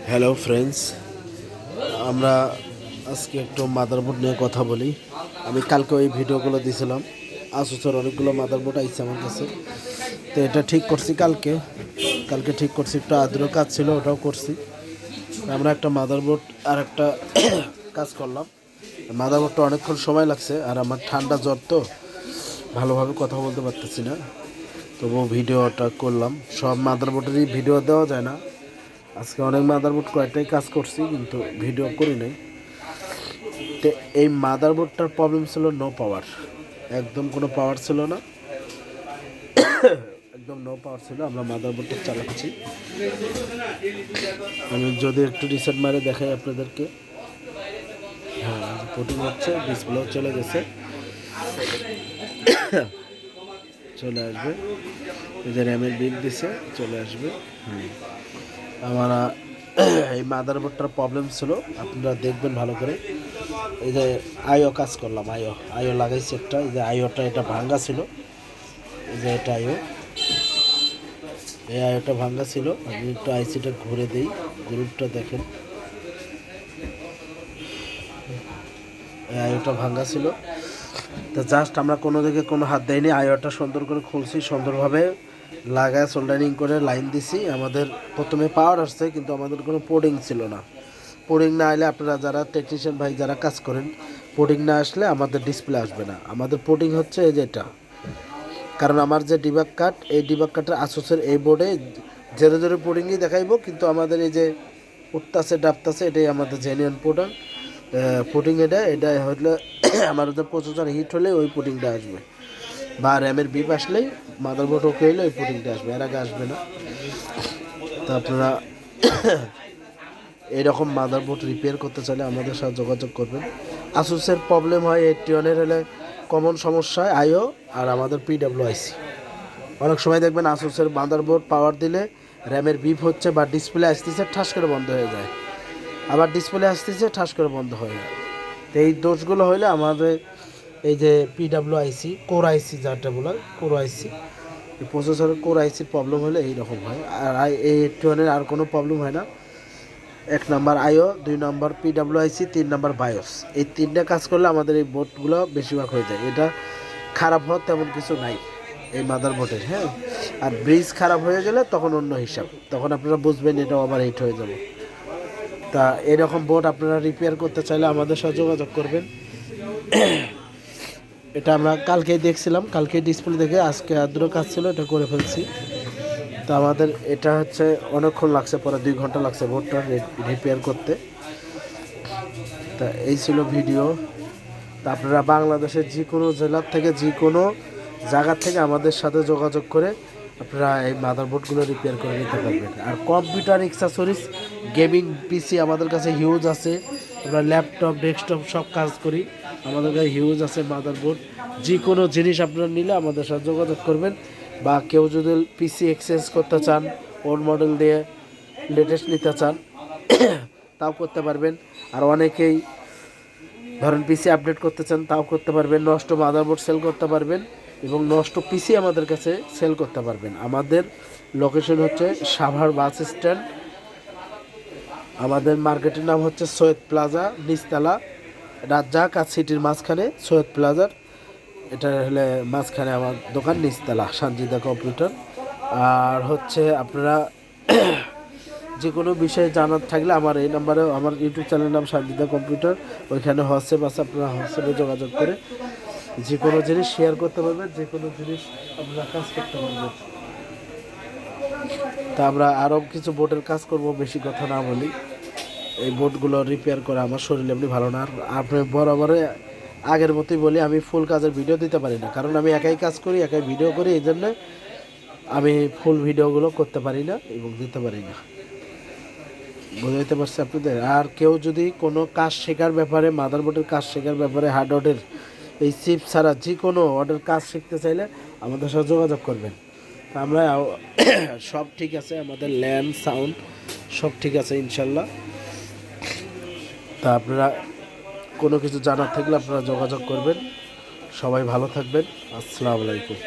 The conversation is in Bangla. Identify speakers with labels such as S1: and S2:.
S1: হ্যালো ফ্রেন্ডস, আমরা আজকে একটু মাদারবোর্ড নিয়ে কথা বলি। আমি কালকে ওই ভিডিওগুলো দিয়েছিলাম। আসুসের অনেকগুলো মাদারবোর্ড আইছে আমার কাছে, তো এটা ঠিক করছি কালকে ঠিক করছি। একটু আদ্র কাজ ছিল, ওটাও করছি। আমরা একটা মাদারবোর্ড আর একটা কাজ করলাম। মাদারবোর্ডটা অনেকক্ষণ সময় লাগছে, আর আমার ঠান্ডা জ্বর, তো ভালোভাবে কথা বলতে পারতেছি না, তবুও ভিডিওটা করলাম। সব মাদারবোর্ডেরই ভিডিও দেওয়া যায় না। আজকে অনেক মাদারবোর্ড কয়েকটাই কাজ করছি, কিন্তু ভিডিও করি নাই। তো এই মাদারবোর্ডটার প্রবলেম ছিল নো পাওয়ার, একদম কোনো পাওয়ার ছিল না, একদম নো পাওয়ার ছিল। আমরা মাদারবোর্ডটা চালাচ্ছি। আমি যদি একটু রিসেট মারে দেখাই আপনাদেরকে, হ্যাঁ পুটিং হচ্ছে, ডিসপ্লেও চলে গেছে, চলে আসবে। এই যে র্যামের বিল দিছে, চলে আসবে। আমার এই মাদারবোর্ডটার প্রবলেম ছিল, আপনারা দেখবেন ভালো করে। এই যে আইও কাজ করলাম, আইও লাগাইছি একটা। এই যে আইওটা, এটা ভাঙ্গা ছিল। এই যে এটা আইও, এই আইওটা ভাঙ্গা ছিল। আমি একটু আইসিটা ঘুরে দিই, গ্রুপটা দেখেন। এই আইওটা ভাঙ্গা ছিল, তো জাস্ট আমরা কোনো দিকে কোনো হাত দেয়নি। আইওটা সুন্দর করে খুলছি, সুন্দরভাবে লাগায় সোল্ডারিং করে লাইন দিছি। আমাদের প্রথমে পাওয়ার আসছে, কিন্তু আমাদের কোনো পোর্টিং ছিল না। পোর্টিং না আসলে, আপনারা যারা টেকনিশিয়ান ভাই যারা কাজ করেন, পোর্টিং না আসলে আমাদের ডিসপ্লে আসবে না। আমাদের পোর্টিং হচ্ছে এই যে এটা, কারণ আমার যে ডিবাগ কাট, এই ডিবাগ কাটের আসুসের এই বোর্ডে জেরো জেরো পোর্টিংই দেখাইব, কিন্তু আমাদের এই যে উঠতাছে ডাবতাছে, এটাই আমাদের জেনুইন পোর্টিং। এটা হলে আমাদের প্রসেসর হিট হলে ওই পোর্টিংটা আসবে, বা র্যামের বিপ আসলেই, মাদারবোর্ড ওকে হলে ওই পোর্টিংটা আসবে, এর আগে আসবে না। তো আপনারা এইরকম মাদারবোর্ড রিপেয়ার করতে চাইলে আমাদের সাথে যোগাযোগ করবেন। আসুসের প্রবলেম হয় 81 হলে কমন সমস্যা হয় আইও আর আমাদের পিডাব্লিউআইসি। অনেক সময় দেখবেন আসুসের মাদারবোর্ড পাওয়ার দিলে র্যামের বিপ হচ্ছে, বা ডিসপ্লে আসতেছে ঠাস করে বন্ধ হয়ে যায়, আবার ডিসপ্লে আসতেছে ঠাস করে বন্ধ হয়ে যায়। তো এই দোষগুলো হলে আমাদের এই যে পিডাব্লিউআইসি, কোর আইসি যাটা বলে, কোর আইসি, এই প্রসেসরের কোর আইসির প্রবলেম হলে এইরকম হয়। আর এই 81-এর আর কোনো প্রবলেম হয় না। 1 নাম্বার আইও, 2 নাম্বার পিডাব্লিউআইসি, 3 নাম্বার বায়োস, এই তিনটা কাজ করলে আমাদের এই বোর্ডগুলো বেশিরভাগ হয়ে যায়। এটা খারাপ হওয়ার তেমন কিছু নাই এই মাদারবোর্ডের, হ্যাঁ। আর ব্রিজ খারাপ হয়ে গেলে তখন অন্য হিসাব, তখন আপনারা বুঝবেন এটা ওভার হিট হয়ে যাবে। তা এরকম বোর্ড আপনারা রিপেয়ার করতে চাইলে আমাদের সাথে যোগাযোগ করবেন। এটা আমরা কালকেই দেখছিলাম, কালকে ডিসপ্লে দেখে আজকে আদ্র কাজ ছিল, এটা করে ফেলছি। তো আমাদের এটা হচ্ছে অনেকক্ষণ লাগছে, পরে 2 ঘন্টা লাগছে বোর্ডটা রিপেয়ার করতে। তা এই ছিল ভিডিও। তা আপনারা বাংলাদেশের যে কোনো জেলার থেকে, যে কোনো জায়গার থেকে আমাদের সাথে যোগাযোগ করে আপনারা এই মাদারবোর্ডগুলো রিপেয়ার করে নিতে পারবেন। আর কম্পিউটার অ্যাক্সেসরিজ, গেমিং পিসি আমাদের কাছে হিউজ আছে। আমরা ল্যাপটপ, ডেস্কটপ সব কাজ করি, আমাদের কাছে হিউজ আছে মাদারবোর্ড। যে কোনো জিনিস আপনারা নিলে আমাদের সাথে যোগাযোগ করবেন। বা কেউ যদি পিসি এক্সচেঞ্জ করতে চান, ওল্ড মডেল দিয়ে লেটেস্ট নিতে চান, তাও করতে পারবেন। আর অনেকেই ধরেন পিসি আপডেট করতে চান, তাও করতে পারবেন। নষ্ট মাদারবোর্ড সেল করতে পারবেন, এবং নষ্ট পিসি আমাদের কাছে সেল করতে পারবেন। আমাদের লোকেশন হচ্ছে সাভার বাস স্ট্যান্ড। আমাদের মার্কেটের নাম হচ্ছে সৈয়দ প্লাজা, নিচতলা, রাজ্জাক আর সিটির মাঝখানে সৈয়দ প্লাজার, এটা হলে মাঝখানে আমার দোকান, নিচতলা সঞ্জিদা কম্পিউটার। আর হচ্ছে আপনারা যে কোনো বিষয়ে জানার থাকলে আমার এই নাম্বারে, আমার ইউটিউব চ্যানেলের নাম সঞ্জিদা কম্পিউটার, ওইখানে হোয়াটসঅ্যাপ আছে, আপনারা হোয়াটসঅ্যাপে যোগাযোগ করে যে কোনো জিনিস শেয়ার করতে পারবেন, যে কোনো জিনিস আপনারা কাজ করতে পারবেন। তা আমরা আরও কিছু বোর্ডের কাজ করব, বেশি কথা না বলি। এই বোর্ডগুলো রিপেয়ার করে আমার শরীর এমনি ভালো না। আর আপনি বরাবরে আগের মতোই বলি, আমি ফুল কাজের ভিডিও দিতে পারি না, কারণ আমি একাই কাজ করি, একাই ভিডিও করি, এই জন্য আমি ফুল ভিডিওগুলো করতে পারি না এবং দিতে পারি না। বুঝাইতে পারছি আপনাদের? আর কেউ যদি কোনো কাজ শেখার ব্যাপারে, মাদারবোর্ডের কাজ শেখার ব্যাপারে, হার্ডওয়্যারের এই চিপ ছাড়া যে কোনো অর্ডার কাজ শিখতে চাইলে আমাদের সাথে যোগাযোগ করবেন। আমরা সব ঠিক আছে, আমাদের ল্যান্ড সাউন্ড সব ঠিক আছে ইনশাল্লাহ। তা আপনারা কোনো কিছু জানার থাকলে আপনারা যোগাযোগ করবেন। সবাই ভালো থাকবেন। আসসালামু আলাইকুম।